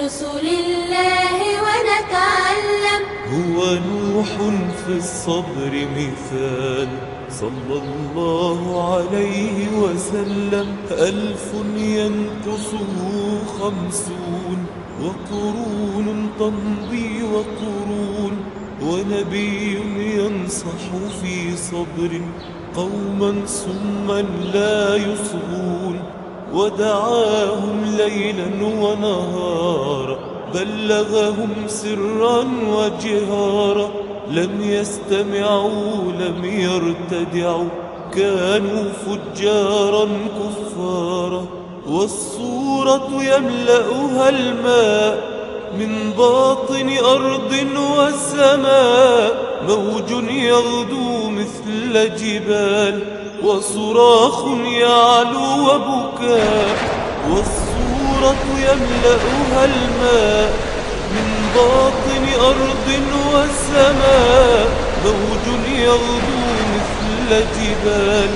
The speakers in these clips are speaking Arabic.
رسل الله ونتعلم. هو نوح في الصبر مثال صلى الله عليه وسلم. 1000 ينقصه 50 وقرون تمضي وقرون. ونبي ينصح في صبر قوما سما لا يصغون. ودعاهم ليلا ونهارا بلغهم سرا وجهارا. لم يستمعوا لم يرتدعوا كانوا فجارا كفارا. والصورة يملأها الماء من باطن أرض وسماء. موج يغدو مثل جبال وصراخ يعلو وبكاء. والصورة يملأها الماء من باطن أرض وسماء. موج يغدو مثل جبال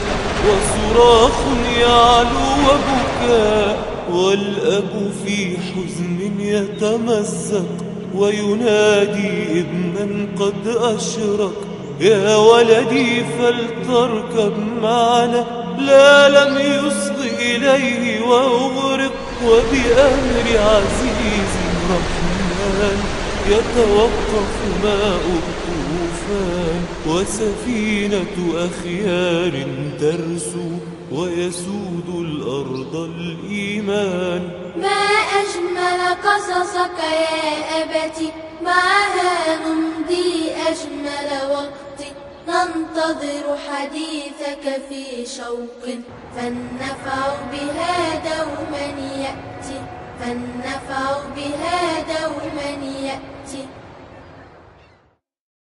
وصراخ يعلو وبكاء. والأب في حزن يتمزق وينادي ابنا قد أشرك. يا ولدي فلتركب معنا لا لم يصغ إليه وأغرق. وبأمر عزيز رحمن يتوقف ماء الطوفان. وسفينة أخيار ترسو ويسود الأرض الإيمان. ما أجمل قصصك يا أبتي معها نمضي أجمل وقت. ننتظر حديثك في شوق فالنفع بها دوما يأتي. فالنفع بها دوما يأتي.